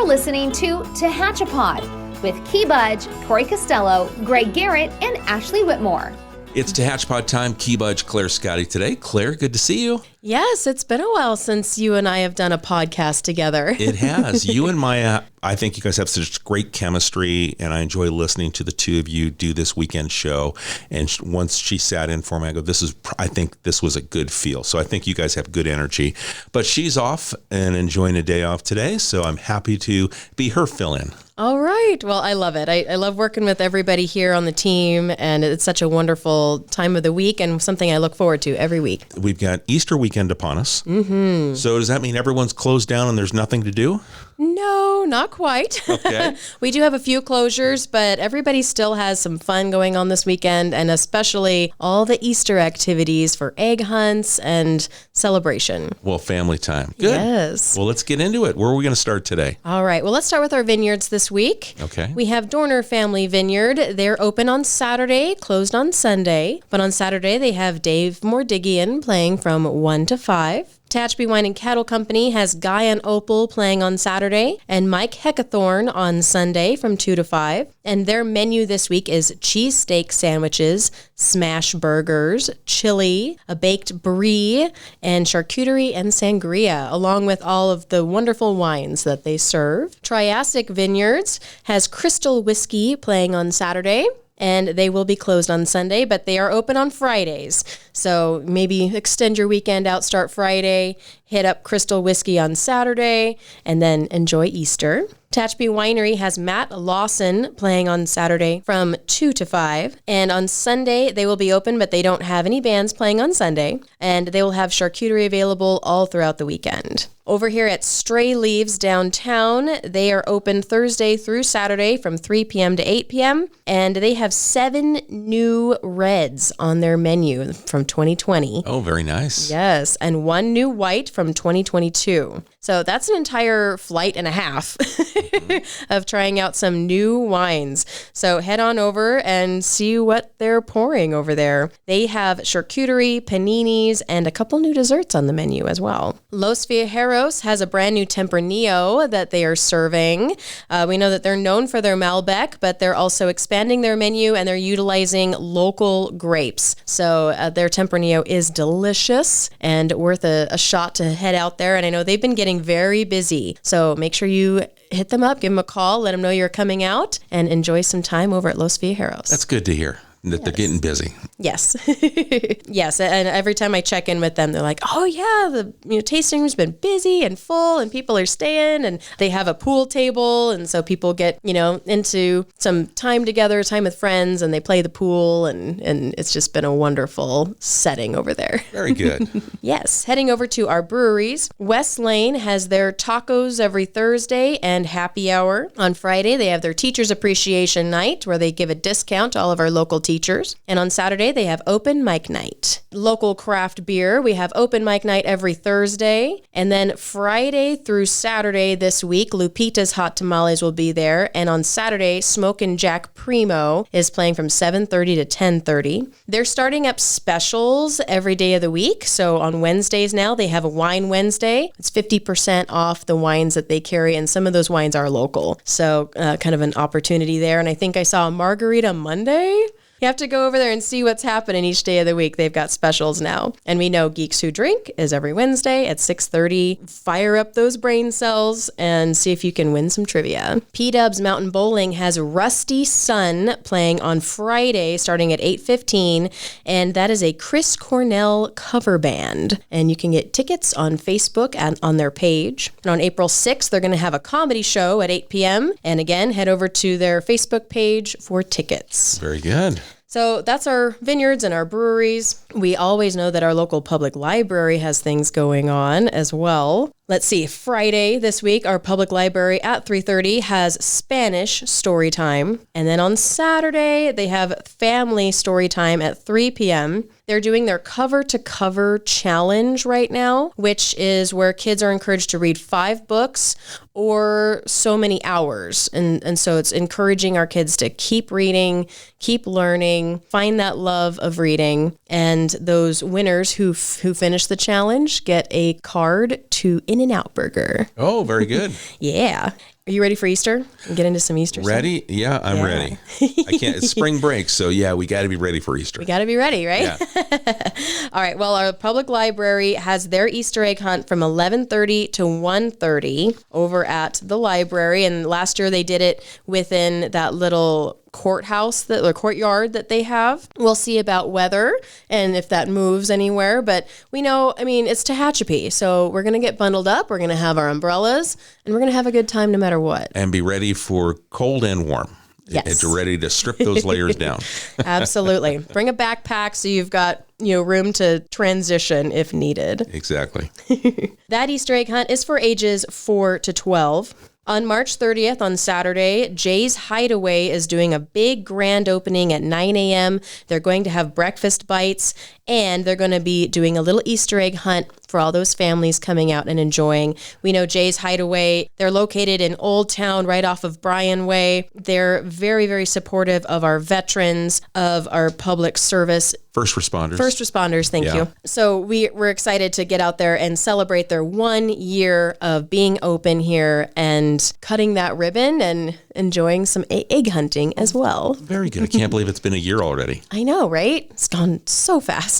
You're listening to Tehachapi with Key Budge, Tori Costello, Greg Garrett, and Ashley Whitmore. It's Tehachapi time. Key Budge, Clare Scotti today. Clare, good to see you. Yes, it's been a while since you and I have done a podcast together. It has. You and Maya, I think you guys have such great chemistry, and I enjoy listening to the two of you do this weekend show. And once she sat in for me, I go, I think this was a good feel. So I think you guys have good energy. But she's off and enjoying a day off today, so I'm happy to be her fill-in. All right. Well, I love it. I love working with everybody here on the team, and it's such a wonderful time of the week and something I look forward to every week. We've got Easter weekend upon us. Mm-hmm. So does that mean everyone's closed down and there's nothing to do? No, not quite. Okay. We do have a few closures, but everybody still has some fun going on this weekend, and especially all the Easter activities for egg hunts and celebration. Well, family time. Good. Yes. Well, let's get into it. Where are we going to start today? All right. Well, let's start with our vineyards this week. Okay. We have Dorner Family Vineyard. They're open on Saturday, closed on Sunday. But on Saturday, they have Dave Mordigian playing from 1 to 5. Tehachapi Wine and Cattle Company has Guy and Opal playing on Saturday and Mike Heckathorn on Sunday from 2 to 5. And their menu this week is cheesesteak sandwiches, smash burgers, chili, a baked brie, and charcuterie and sangria, along with all of the wonderful wines that they serve. Triassic Vineyards has Crystal Whiskey playing on Saturday, and they will be closed on Sunday, but they are open on Fridays. So maybe extend your weekend out, start Friday, hit up Crystal Whiskey on Saturday, and then enjoy Easter. Tehachapi Winery has Matt Lawson playing on Saturday from 2 to 5. And on Sunday, they will be open, but they don't have any bands playing on Sunday. And they will have charcuterie available all throughout the weekend. Over here at Stray Leaves downtown, they are open Thursday through Saturday from 3 p.m. to 8 p.m. And they have 7 new reds on their menu from 2020. Oh, very nice. Yes, and 1 new white from 2022. So that's an entire flight and a half of trying out some new wines. So head on over and see what they're pouring over there. They have charcuterie, paninis, and a couple new desserts on the menu as well. Los Viajeros has a brand new Tempranillo that they are serving. We know that they're known for their Malbec, but they're also expanding their menu and they're utilizing local grapes. So their Tempranillo is delicious and worth a shot to head out there. And I know they've been getting very busy. So make sure you hit them up, give them a call, let them know you're coming out, and enjoy some time over at Los Viajeros. That's good to hear. That they're getting busy. Yes. Yes. And every time I check in with them, they're like, oh yeah, the tasting room's been busy and full and people are staying and they have a pool table. And so people get, into some time together, time with friends, and they play the pool and it's just been a wonderful setting over there. Very good. Yes. Heading over to our breweries. West Lane has their tacos every Thursday and happy hour. On Friday, they have their Teachers Appreciation Night where they give a discount to all of our local teachers. And on Saturday, they have open mic night. Local craft beer, we have open mic night every Thursday. And then Friday through Saturday this week, Lupita's Hot Tamales will be there. And on Saturday, Smokin' Jack Primo is playing from 7:30 to 10:30. They're starting up specials every day of the week. So on Wednesdays now, they have a Wine Wednesday. It's 50% off the wines that they carry. And some of those wines are local. So kind of an opportunity there. And I think I saw a Margarita Monday. You have to go over there and see what's happening each day of the week. They've got specials now. And we know Geeks Who Drink is every Wednesday at 6:30. Fire up those brain cells and see if you can win some trivia. P-Dubs Mountain Bowling has Rusty Sun playing on Friday starting at 8:15. And that is a Chris Cornell cover band. And you can get tickets on Facebook and on their page. And on April 6th, they're going to have a comedy show at 8 p.m. And again, head over to their Facebook page for tickets. Very good. So that's our vineyards and our breweries. We always know that our local public library has things going on as well. Let's see, Friday this week, our public library at 3:30 has Spanish story time. And then on Saturday, they have family story time at 3 p.m. They're doing their cover-to-cover challenge right now, which is where kids are encouraged to read 5 books or so many hours. And so it's encouraging our kids to keep reading, keep learning, find that love of reading, And those winners who finish the challenge get a card to In-N-Out Burger. Oh, very good. Yeah. Are you ready for Easter? Get into some Easter Ready? stuff? Yeah, I'm ready. I can't. It's spring break, so yeah, we got to be ready for Easter. We got to be ready, right? Yeah. All right. Well, our public library has their Easter egg hunt from 11:30 to 1:30 over at the library. And last year they did it within that little courthouse, or courtyard that they have. We'll see about weather and if that moves anywhere. But we know, it's Tehachapi. So we're going to get bundled up. We're going to have our umbrellas and we're going to have a good time no matter what. And be ready for cold and warm. Yes. And ready to strip those layers down. Absolutely. Bring a backpack so you've got room to transition if needed. Exactly. That Easter egg hunt is for ages 4 to 12. On March 30th, on Saturday, Jay's Hideaway is doing a big grand opening at 9 a.m. They're going to have breakfast bites, and they're going to be doing a little Easter egg hunt for all those families coming out and enjoying. We know Jay's Hideaway, they're located in Old Town right off of Bryan Way. They're very, very supportive of our veterans, of our public service. First responders. First responders, thank you. So we're excited to get out there and celebrate their 1 year of being open here and cutting that ribbon and enjoying some egg hunting as well. Very good. I can't believe it's been a year already. I know, right? It's gone so fast.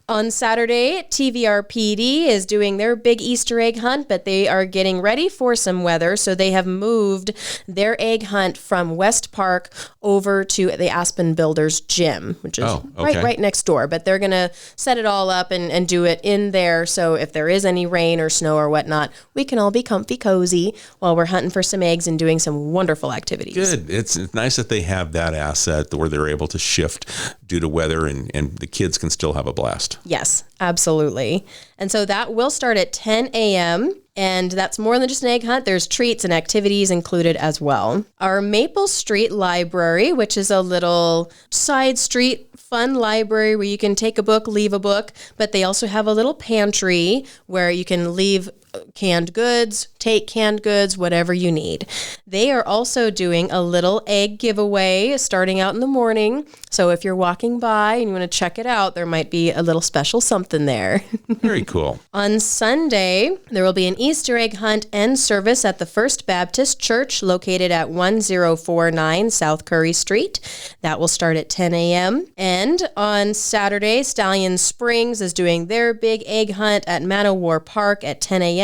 On Saturday, TVRPD is doing their big Easter egg hunt, but they are getting ready for some weather. So they have moved their egg hunt from West Park over to the Aspen Builders Gym, which is right next door. But they're going to set it all up and do it in there. So if there is any rain or snow or whatnot, we can all be comfy cozy while we're hunting for some eggs and doing some wonderful activities. Good. It's nice that they have that asset where they're able to shift due to weather and the kids can still have a blast. Yes, absolutely. And so that will start at 10 a.m. And that's more than just an egg hunt. There's treats and activities included as well. Our Maple Street Library, which is a little side street fun library where you can take a book, leave a book, but they also have a little pantry where you can leave canned goods, take canned goods, whatever you need. They are also doing a little egg giveaway starting out in the morning. So if you're walking by and you want to check it out, there might be a little special something there. Very cool. On Sunday, there will be an Easter egg hunt and service at the First Baptist Church located at 1049 South Curry Street. That will start at 10 a.m. And on Saturday, Stallion Springs is doing their big egg hunt at Manowar Park at 10 a.m.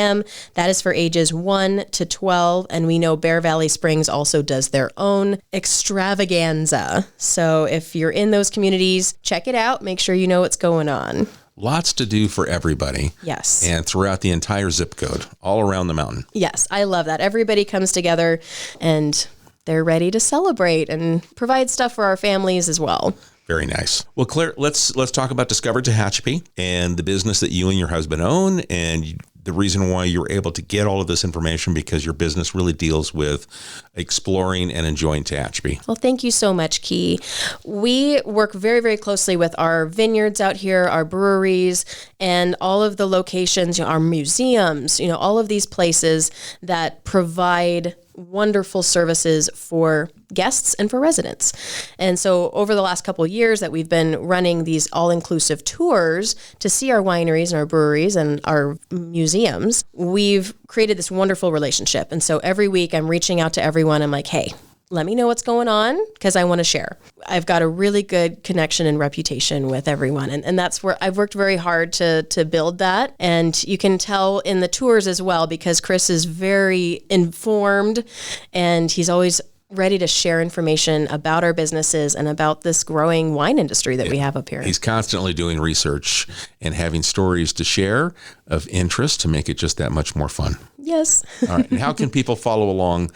That is for ages 1 to 12. And we know Bear Valley Springs also does their own extravaganza. So if you're in those communities, check it out. Make sure you know what's going on. Lots to do for everybody. Yes. And throughout the entire zip code, all around the mountain. Yes, I love that. Everybody comes together and they're ready to celebrate and provide stuff for our families as well. Very nice. Well, Claire, let's talk about Discover Tehachapi and the business that you and your husband own, and the reason why you're able to get all of this information, because your business really deals with exploring and enjoying Tehachapi. Well, thank you so much, Key. We work very, very closely with our vineyards out here, our breweries, and all of the locations, our museums, all of these places that provide wonderful services for guests and for residents. And so over the last couple of years that we've been running these all-inclusive tours to see our wineries and our breweries and our museums, we've created this wonderful relationship. And so every week I'm reaching out to everyone. I'm like, hey, let me know what's going on because I want to share. I've got a really good connection and reputation with everyone. And that's where I've worked very hard to build that. And you can tell in the tours as well, because Chris is very informed and he's always ready to share information about our businesses and about this growing wine industry that we have up here. He's constantly doing research and having stories to share of interest to make it just that much more fun. Yes. All right. And how can people follow along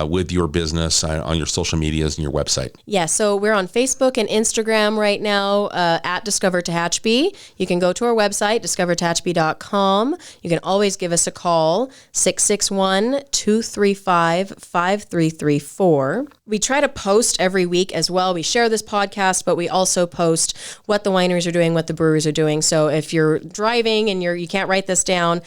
with your business on your social medias and your website? Yeah. So we're on Facebook and Instagram right now at Discover Tehachapi. You can go to our website, discovertehachapi.com. You can always give us a call, 661-235-5334. We try to post every week as well. We share this podcast, but we also post what the wineries are doing, what the breweries are doing. So if you're driving and you can't write this down,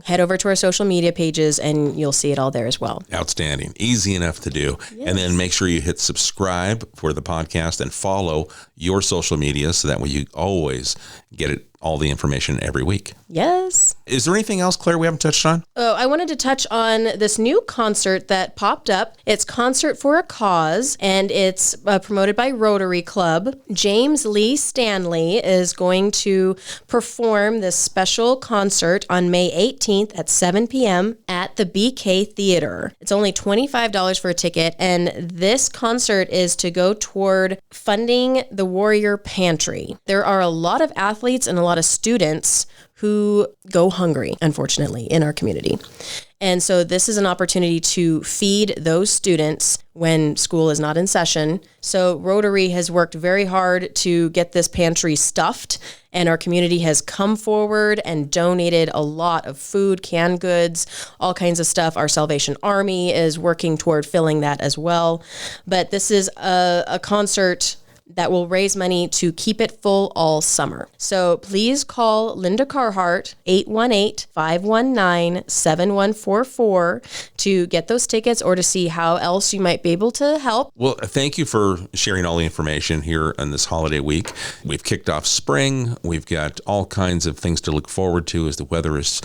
head over to our social media pages. pages, and you'll see it all there as well. Outstanding. Easy enough to do. Yes. And then make sure you hit subscribe for the podcast and follow your social media so that way you always get all the information every week. Yes. Is there anything else, Claire, we haven't touched on? Oh, I wanted to touch on this new concert that popped up. It's Concert for a Cause, and it's promoted by Rotary Club. James Lee Stanley is going to perform this special concert on May 18th at 7 p.m. at the BK Theater. It's only $25 for a ticket, and this concert is to go toward funding the Warrior Pantry. There are a lot of athletes and a lot of students who go hungry, unfortunately, in our community. And so this is an opportunity to feed those students when school is not in session. So Rotary has worked very hard to get this pantry stuffed, and our community has come forward and donated a lot of food, canned goods, all kinds of stuff. Our Salvation Army is working toward filling that as well. But this is a concert that will raise money to keep it full all summer. So please call Linda Carhart, 818-519-7144 to get those tickets or to see how else you might be able to help. Well, thank you for sharing all the information here on this holiday week. We've kicked off spring. We've got all kinds of things to look forward to as the weather is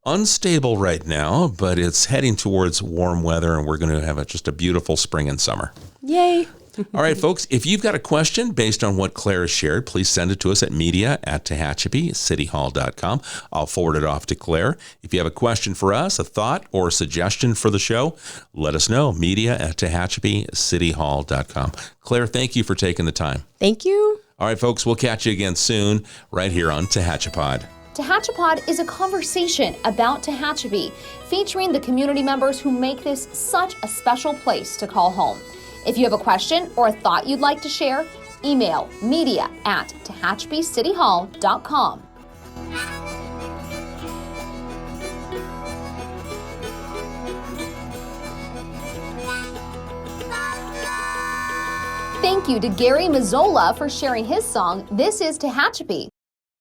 unstable right now, but it's heading towards warm weather, and we're going to have just a beautiful spring and summer. Yay. All right, folks, if you've got a question based on what Claire has shared, please send it to us at media@TehachapiCityHall.com. I'll forward it off to Claire. If you have a question for us, a thought, or a suggestion for the show, let us know. Media@TehachapiCityHall.com. Claire, thank you for taking the time. Thank you. All right, folks, we'll catch you again soon right here on Tehachapod. Tehachapod is a conversation about Tehachapi, featuring the community members who make this such a special place to call home. If you have a question or a thought you'd like to share, email media@TehachapiCityHall.com. Thank you to Gary Mazzola for sharing his song, This is Tehachapi.